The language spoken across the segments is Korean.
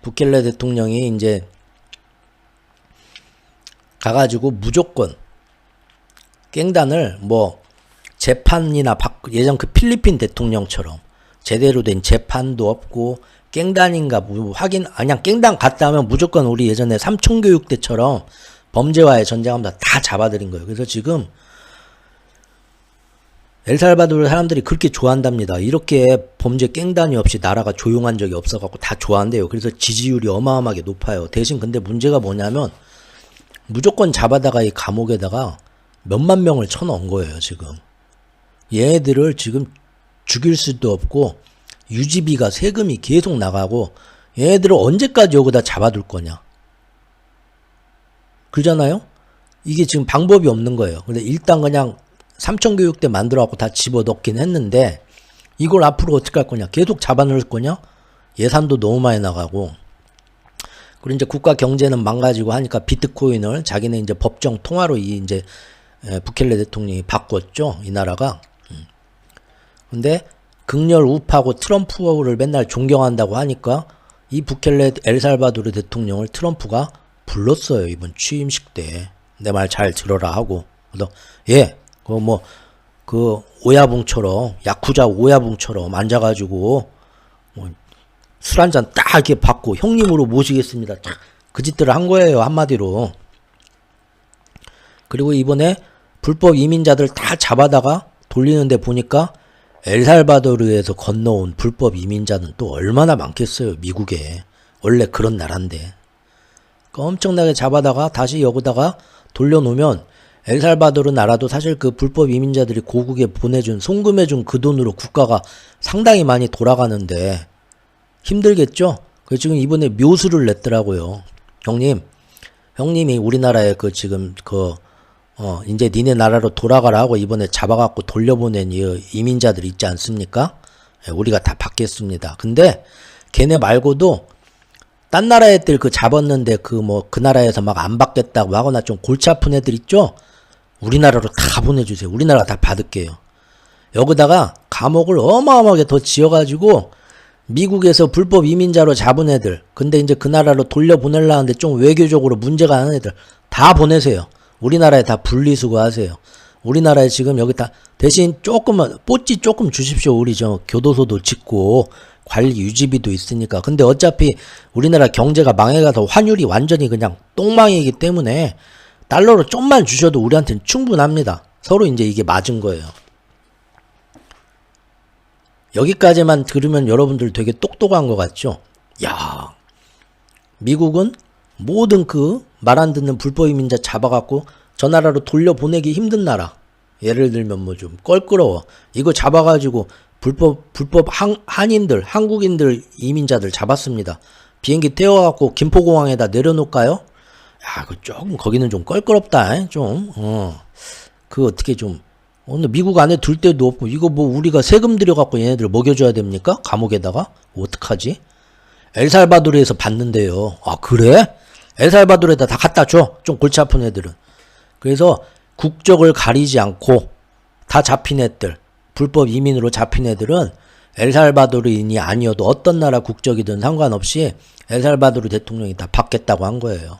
부켈레 대통령이 이제 가가지고 무조건 깽단을 뭐 재판이나 예전 그 필리핀 대통령처럼 제대로 된 재판도 없고 깽단인가 뭐 확인 그냥 깽단 갔다 하면 무조건 우리 예전에 삼청교육 때처럼 범죄와의 전쟁하면서 다 잡아들인 거예요. 그래서 지금 엘살바도르 사람들이 그렇게 좋아한답니다. 이렇게 범죄 깽단이 없이 나라가 조용한 적이 없어갖고 다 좋아한대요. 그래서 지지율이 어마어마하게 높아요. 대신 근데 문제가 뭐냐면 무조건 잡아다가 이 감옥에다가 몇만 명을 쳐넣은 거예요. 지금 얘네들을 지금 죽일 수도 없고 유지비가 세금이 계속 나가고 얘네들을 언제까지 여기다 잡아둘 거냐. 그러잖아요. 이게 지금 방법이 없는 거예요. 근데 일단 그냥 삼청교육대 만들어갖고 다 집어넣긴 했는데 이걸 앞으로 어떻게 할 거냐. 계속 잡아넣을 거냐. 예산도 너무 많이 나가고 그리고 이제 국가 경제는 망가지고 하니까 비트코인을 자기네 이제 법정 통화로 이제 부켈레 대통령이 바꿨죠. 이 나라가. 근데 극렬 우파고 트럼프를 맨날 존경한다고 하니까 이 부켈레 엘살바도르 대통령을 트럼프가 불렀어요. 이번 취임식 때. 내 말 잘 들어라 하고. 그래서 그 오야붕처럼 야쿠자 오야붕처럼 앉아가지고 술 한잔 딱 이렇게 받고 형님으로 모시겠습니다. 그 짓들을 한 거예요. 한마디로. 그리고 이번에 불법 이민자들 다 잡아다가 돌리는데 보니까 엘살바도르에서 건너온 불법 이민자는 또 얼마나 많겠어요. 미국에. 원래 그런 나라인데. 엄청나게 잡아다가 다시 여기다가 돌려놓으면 엘살바도르 나라도 사실 그 불법 이민자들이 고국에 보내준 송금해준 그 돈으로 국가가 상당히 많이 돌아가는데 힘들겠죠? 그래서 지금 이번에 묘수를 냈더라고요. 형님이 우리나라에 이제 니네 나라로 돌아가라 하고 이번에 잡아갖고 돌려보낸 이민자들 있지 않습니까? 우리가 다 받겠습니다. 근데 걔네 말고도 딴 나라 애들 잡았는데 그 나라에서 막 안 받겠다고 하거나 좀 골치 아픈 애들 있죠? 우리나라로 다 보내주세요. 우리나라가 다 받을게요. 여기다가 감옥을 어마어마하게 더 지어가지고 미국에서 불법 이민자로 잡은 애들, 근데 이제 그 나라로 돌려보내려는데 좀 외교적으로 문제가 있는 애들 다 보내세요. 우리나라에 다 분리수거하세요. 우리나라에 지금 여기 다 대신 뽀찌 조금 주십시오. 우리 교도소도 짓고 관리 유지비도 있으니까. 근데 어차피 우리나라 경제가 망해가서 환율이 완전히 그냥 똥망이기 때문에 달러로 좀만 주셔도 우리한테는 충분합니다. 서로 이제 이게 맞은 거예요. 여기까지만 들으면 여러분들 되게 똑똑한 것 같죠? 야, 미국은 모든 말 안 듣는 불법 이민자 잡아갖고 저 나라로 돌려보내기 힘든 나라. 예를 들면 좀 껄끄러워. 이거 잡아가지고 불법 한국인들 이민자들 잡았습니다. 비행기 태워갖고 김포공항에다 내려놓을까요? 야, 조금 거기는 좀 껄끄럽다. 어떻게 오늘 미국 안에 둘 데도 없고 이거 우리가 세금 들여갖고 얘네들 먹여줘야 됩니까? 감옥에다가? 어떡하지? 엘살바도르에서 받는데요. 아, 그래? 엘살바도르에다 다 갖다 줘. 좀 골치 아픈 애들은. 그래서 국적을 가리지 않고 다 잡힌 애들, 불법 이민으로 잡힌 애들은 엘살바도르인이 아니어도 어떤 나라 국적이든 상관없이 엘살바도르 대통령이 다 받겠다고 한 거예요.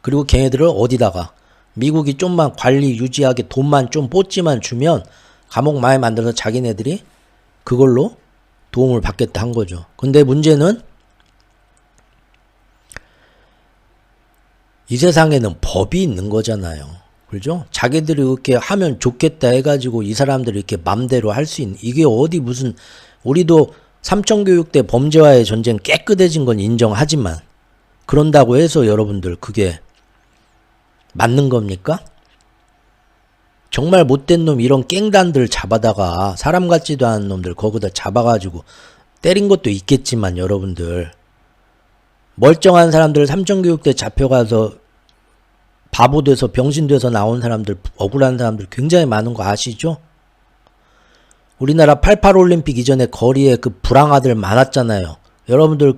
그리고 걔네들을 어디다가 미국이 좀만 관리 유지하게 돈만 좀 뽀찌만 주면 감옥 많이 만들어서 자기네들이 그걸로 도움을 받겠다 한 거죠. 근데 문제는 이 세상에는 법이 있는 거잖아요. 그죠? 자기들이 이렇게 하면 좋겠다 해가지고 이 사람들이 이렇게 맘대로 할 수 있는, 이게 어디 우리도 삼청교육대 범죄와의 전쟁 깨끗해진 건 인정하지만 그런다고 해서 여러분들 그게 맞는 겁니까? 정말 못된 놈 이런 깽단들 잡아다가 사람 같지도 않은 놈들 거기다 잡아가지고 때린 것도 있겠지만 여러분들 멀쩡한 사람들 삼청교육대 잡혀가서 바보 돼서 병신 돼서 나온 사람들 억울한 사람들 굉장히 많은 거 아시죠? 우리나라 88 올림픽 이전에 거리에 불황아들 많았잖아요. 여러분들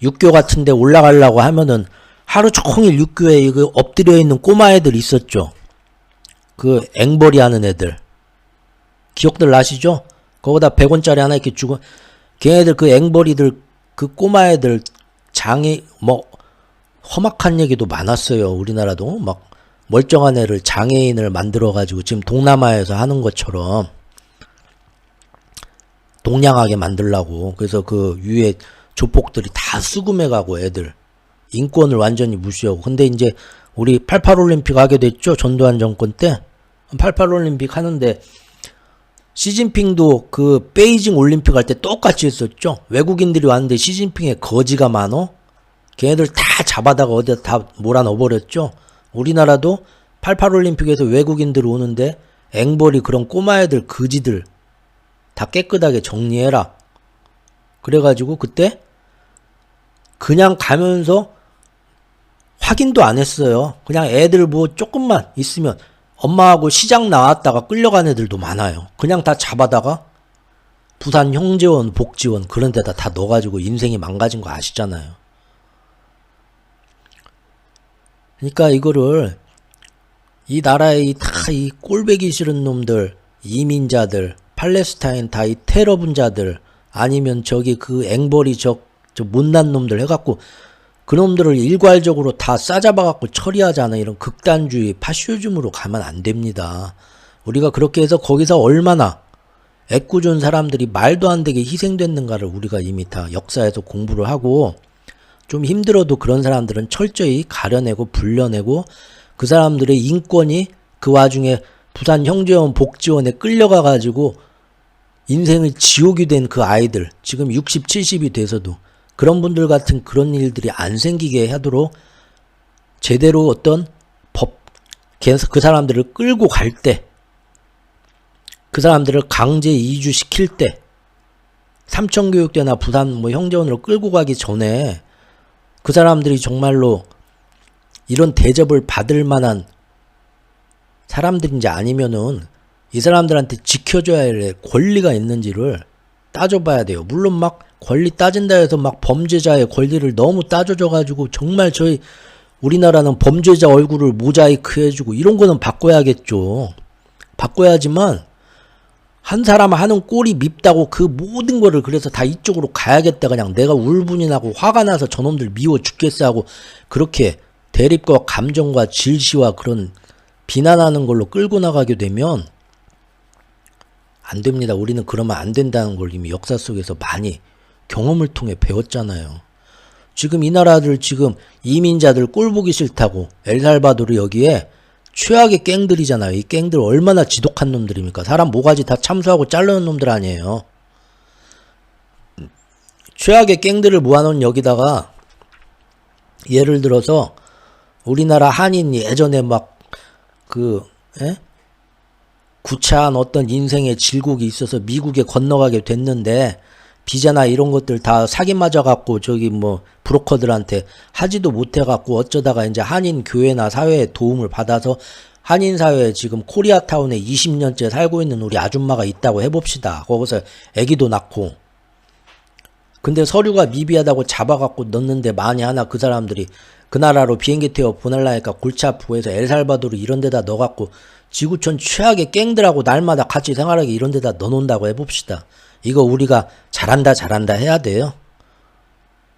육교 같은 데 올라가려고 하면은 하루 종일 육교에 엎드려 있는 꼬마 애들 있었죠. 앵벌이 하는 애들. 기억들 나시죠? 거기다 100원짜리 하나 이렇게 주고 걔네들 앵벌이들 꼬마 애들 장애 뭐 험악한 얘기도 많았어요. 우리나라도 막 멀쩡한 애를 장애인을 만들어 가지고 지금 동남아에서 하는 것처럼 동양하게 만들라고. 그래서 그 위에 조폭들이 다 수금해 가고 애들 인권을 완전히 무시하고. 근데 이제 우리 88 올림픽 하게 됐죠. 전두환 정권 때 88 올림픽 하는데 시진핑도 그 베이징 올림픽 할 때 똑같이 했었죠. 외국인들이 왔는데 시진핑의 거지가 많어. 걔네들 다 잡아다가 어디다 다 몰아넣어버렸죠. 우리나라도 88 올림픽에서 외국인들 오는데 앵벌이 그런 꼬마 애들 거지들 다 깨끗하게 정리해라. 그래가지고 그때 그냥 가면서 확인도 안 했어요. 그냥 애들 뭐 조금만 있으면 엄마하고 시장 나왔다가 끌려간 애들도 많아요. 그냥 다 잡아다가 부산 형제원, 복지원 그런 데다 다 넣어가지고 인생이 망가진 거 아시잖아요. 그러니까 이거를 이 나라의 다 이 꼴배기 싫은 놈들, 이민자들, 팔레스타인 다 이 테러 분자들 아니면 저기 그 앵벌이 저 못난 놈들 해갖고 그놈들을 일괄적으로 다 싸잡아갖고 처리하자는 이런 극단주의 파쇼즘으로 가면 안 됩니다. 우리가 그렇게 해서 거기서 얼마나 애꿎은 사람들이 말도 안 되게 희생됐는가를 우리가 이미 다 역사에서 공부를 하고 좀 힘들어도 그런 사람들은 철저히 가려내고 불려내고 그 사람들의 인권이 그 와중에 부산 형제원 복지원에 끌려가가지고 인생의 지옥이 된 그 아이들 지금 60, 70이 돼서도 그런 분들 같은 그런 일들이 안 생기게 하도록 제대로 어떤 법, 그 사람들을 끌고 갈 때, 그 사람들을 강제 이주시킬 때, 삼천교육대나 부산 뭐 형제원으로 끌고 가기 전에 그 사람들이 정말로 이런 대접을 받을 만한 사람들인지 아니면은 이 사람들한테 지켜줘야 할 권리가 있는지를 따져봐야 돼요. 물론 막 권리 따진다 해서 막 범죄자의 권리를 너무 따져줘가지고 정말 저희 우리나라는 범죄자 얼굴을 모자이크 해주고 이런 거는 바꿔야겠죠. 바꿔야지만 한 사람 하는 꼴이 밉다고 그 모든 거를 그래서 다 이쪽으로 가야겠다 그냥 내가 울분이 나고 화가 나서 저놈들 미워 죽겠어 하고 그렇게 대립과 감정과 질시와 그런 비난하는 걸로 끌고 나가게 되면 안 됩니다. 우리는 그러면 안 된다는 걸 이미 역사 속에서 많이 경험을 통해 배웠잖아요. 지금 이 나라들 지금 이민자들 꼴 보기 싫다고 엘살바도르 여기에 최악의 갱들이잖아요. 이 갱들 얼마나 지독한 놈들입니까? 사람 모가지 다 참수하고 자르는 놈들 아니에요. 최악의 갱들을 모아놓은 여기다가 예를 들어서 우리나라 한인이 예전에 막 구차한 어떤 인생의 질곡이 있어서 미국에 건너가게 됐는데 비자나 이런 것들 다 사기 맞아갖고 저기 뭐 브로커들한테 하지도 못해갖고 어쩌다가 이제 한인 교회나 사회의 도움을 받아서 한인 사회에 지금 코리아타운에 20년째 살고 있는 우리 아줌마가 있다고 해봅시다. 거기서 아기도 낳고. 근데 서류가 미비하다고 잡아갖고 넣는데 만에 하나 그 사람들이 그 나라로 비행기 태워 보내려니까 골치 아프고 해서 엘살바도르 이런 데다 넣어갖고 지구촌 최악의 갱들하고 날마다 같이 생활하게 이런 데다 넣어놓는다고 해봅시다. 이거 우리가 잘한다 해야 돼요.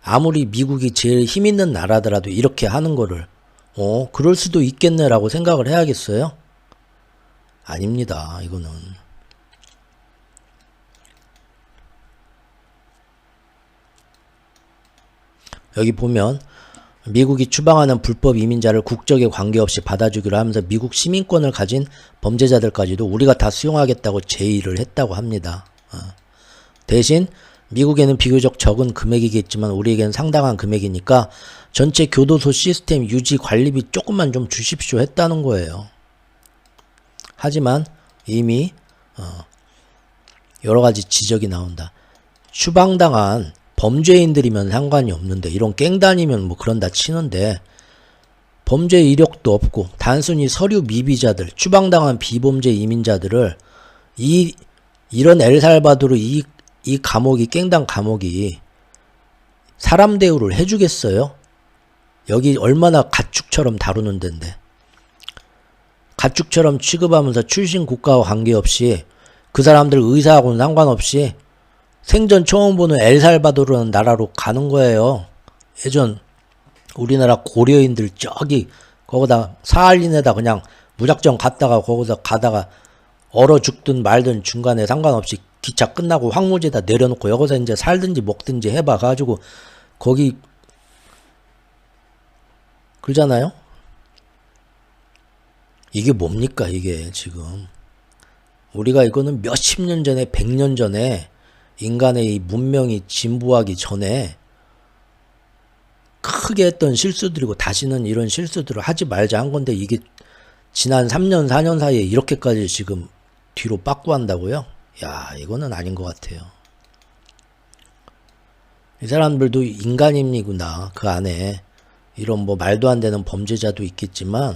아무리 미국이 제일 힘있는 나라더라도 이렇게 하는 거를 그럴 수도 있겠네라고 생각을 해야겠어요? 아닙니다. 이거는. 여기 보면 미국이 추방하는 불법 이민자를 국적에 관계없이 받아주기로 하면서 미국 시민권을 가진 범죄자들까지도 우리가 다 수용하겠다고 제의를 했다고 합니다. 대신 미국에는 비교적 적은 금액이겠지만 우리에게는 상당한 금액이니까 전체 교도소 시스템 유지 관리비 조금만 좀 주십시오 했다는 거예요. 하지만 이미 여러 가지 지적이 나온다. 추방당한 범죄인들이면 상관이 없는데 이런 갱단이면 뭐 그런다 치는데 범죄 이력도 없고 단순히 서류 미비자들, 추방당한 비범죄 이민자들을 이런 엘살바도르 이 감옥이 갱단 감옥이 사람 대우를 해주겠어요? 여기 얼마나 가축처럼 다루는 데인데 가축처럼 취급하면서 출신 국가와 관계없이 그 사람들 의사하고는 상관없이 생전 처음 보는 엘살바도르라는 나라로 가는 거예요. 예전 우리나라 고려인들 저기 거기다 사할린에다 그냥 무작정 갔다가 거기서 가다가 얼어 죽든 말든 중간에 상관없이 기차 끝나고 황무지에다 내려놓고 여기서 이제 살든지 먹든지 해봐 가지고 거기 그러잖아요. 이게 뭡니까 이게 지금 우리가 이거는 몇십 년 전에 100년 전에 인간의 이 문명이 진보하기 전에 크게 했던 실수들이고 다시는 이런 실수들을 하지 말자 한 건데 이게 지난 3년 4년 사이에 이렇게까지 지금 뒤로 빠꾸 한다고요? 야 이거는 아닌 것 같아요. 이 사람들도 인간입니구나. 그 안에 이런 뭐 말도 안 되는 범죄자도 있겠지만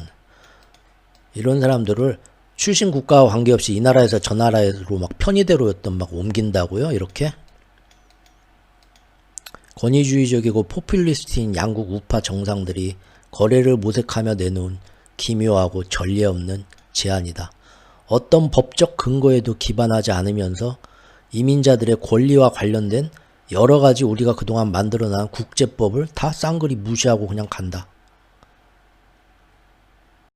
이런 사람들을 출신 국가와 관계없이 이 나라에서 저 나라로 막 편의대로였던 막 옮긴다고요? 이렇게? 권위주의적이고 포퓰리스트인 양국 우파 정상들이 거래를 모색하며 내놓은 기묘하고 전례 없는 제안이다. 어떤 법적 근거에도 기반하지 않으면서 이민자들의 권리와 관련된 여러 가지 우리가 그동안 만들어놓은 국제법을 다 쌍그리 무시하고 그냥 간다.